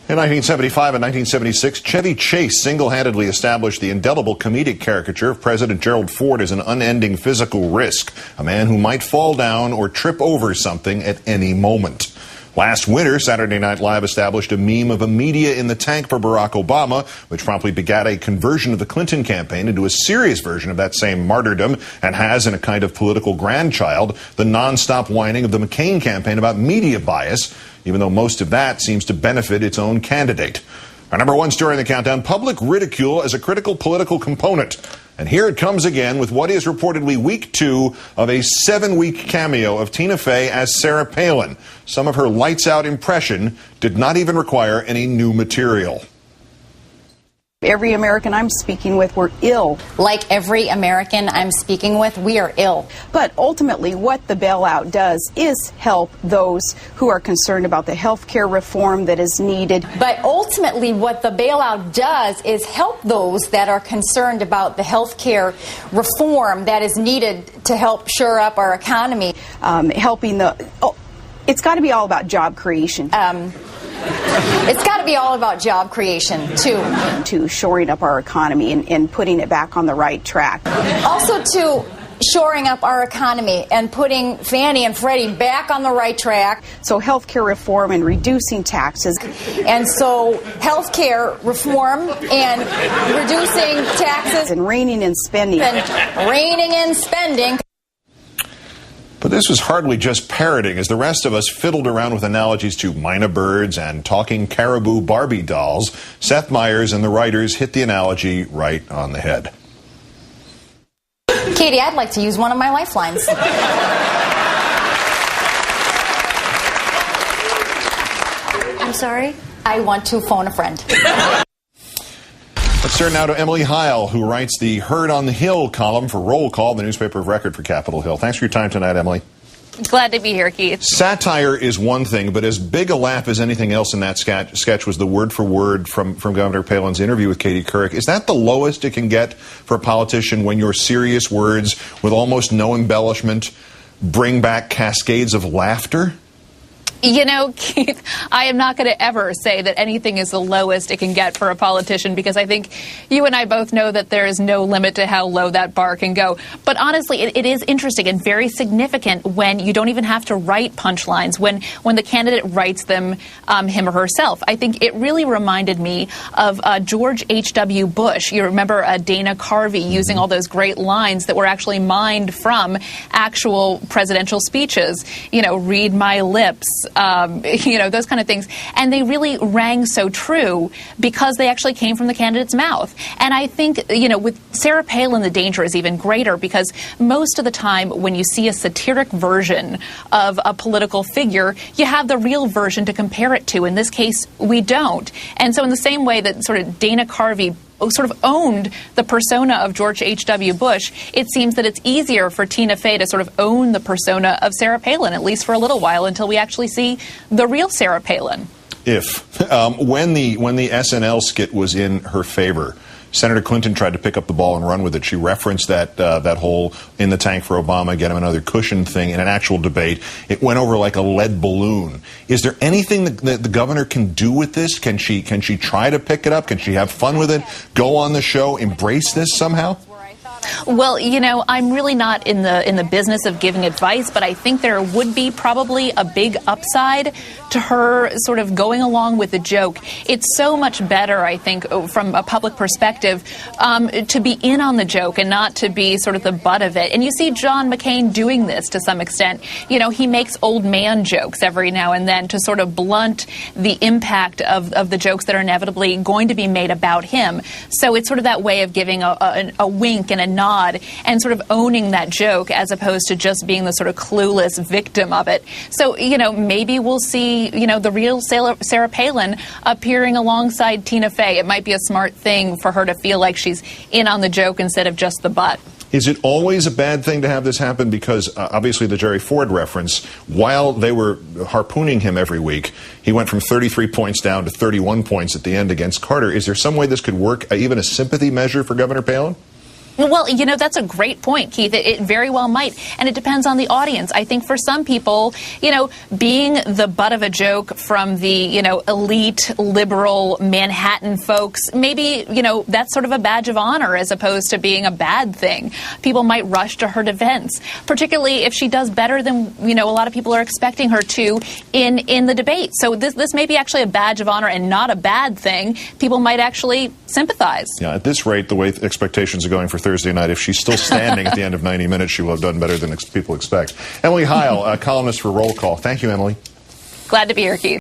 In 1975 and 1976, Chevy Chase single-handedly established the indelible comedic caricature of President Gerald Ford as an unending physical risk, a man who might fall down or trip over something at any moment. Last winter, Saturday Night Live established a meme of a media in the tank for Barack Obama, which promptly begat a conversion of the Clinton campaign into a serious version of that same martyrdom, and has, in a kind of political grandchild, the nonstop whining of the McCain campaign about media bias, even though most of that seems to benefit its own candidate. Our number one story in the countdown, public ridicule as a critical political component. And here it comes again with what is reportedly week 2 of a 7-week cameo of Tina Fey as Sarah Palin. Some of her lights-out impression did not even require any new material. Every American I'm speaking with, we're ill. Like every American I'm speaking with, we are ill. But ultimately, what the bailout does is help those who are concerned about the health care reform that is needed. But ultimately, what the bailout does is help those that are concerned about the health care reform that is needed to help shore up our economy. It's got to be all about job creation. It's got to be all about job creation, too. To shoring up our economy and putting it back on the right track. Also to shoring up our economy and putting Fannie and Freddie back on the right track. So health care reform and reducing taxes. And so health care reform and reducing taxes. And reining in spending. And reining in spending. But this was hardly just parroting, as the rest of us fiddled around with analogies to mynah birds and talking caribou Barbie dolls. Seth Meyers and the writers hit the analogy right on the head. Katie, I'd like to use one of my lifelines. I'm sorry? I want to phone a friend. Let's turn now to Emily Heil, who writes the Heard on the Hill column for Roll Call, the newspaper of record for Capitol Hill. Thanks for your time tonight, Emily. Glad to be here, Keith. Satire is one thing, but as big a laugh as anything else in that sketch was the word-for-word from Governor Palin's interview with Katie Couric. Is that the lowest it can get for a politician when your serious words, with almost no embellishment, bring back cascades of laughter? You know, Keith, I am not going to ever say that anything is the lowest it can get for a politician, because I think you and I both know that there is no limit to how low that bar can go. But honestly, it is interesting and very significant when you don't even have to write punchlines, when the candidate writes them him or herself. I think it really reminded me of George H.W. Bush. You remember Dana Carvey using all those great lines that were actually mined from actual presidential speeches. You know, read my lips. Those kind of things. And they really rang so true because they actually came from the candidate's mouth. And I think, with Sarah Palin, the danger is even greater, because most of the time when you see a satiric version of a political figure, you have the real version to compare it to. In this case, we don't. And so in the same way that sort of Dana Carvey sort of owned the persona of George H.W. Bush, it seems that it's easier for Tina Fey to sort of own the persona of Sarah Palin, at least for a little while, until we actually see the real Sarah Palin. When the SNL skit was in her favor, Senator Clinton tried to pick up the ball and run with it. She referenced that whole in the tank for Obama, get him another cushion thing in an actual debate. It went over like a lead balloon. Is there anything that the governor can do with this? Can she try to pick it up? Can she have fun with it? Go on the show, embrace this somehow? Well, I'm really not in the business of giving advice, but I think there would be probably a big upside to her sort of going along with the joke. It's so much better, I think, from a public perspective, to be in on the joke and not to be sort of the butt of it. And you see John McCain doing this to some extent. He makes old man jokes every now and then to sort of blunt the impact of the jokes that are inevitably going to be made about him. So it's sort of that way of giving a wink and a nod and sort of owning that joke, as opposed to just being the sort of clueless victim of it. So, maybe we'll see, the real Sarah Palin appearing alongside Tina Fey. It might be a smart thing for her to feel like she's in on the joke instead of just the butt. Is it always a bad thing to have this happen? Because obviously the Jerry Ford reference, while they were harpooning him every week, he went from 33 points down to 31 points at the end against Carter. Is there some way this could work, even a sympathy measure for Governor Palin? Well, you know, that's a great point, Keith. It very well might. And it depends on the audience. I think for some people, you know, being the butt of a joke from the, you know, elite, liberal Manhattan folks, maybe, you know, that's sort of a badge of honor as opposed to being a bad thing. People might rush to her defense, particularly if she does better than, you know, a lot of people are expecting her to in the debate. So this may be actually a badge of honor and not a bad thing. People might actually sympathize. Yeah, at this rate, the way expectations are going for Thursday night, if she's still standing at the end of 90 minutes, she will have done better than people expect. Emily Heil, columnist for Roll Call. Thank you, Emily. Glad to be here, Keith.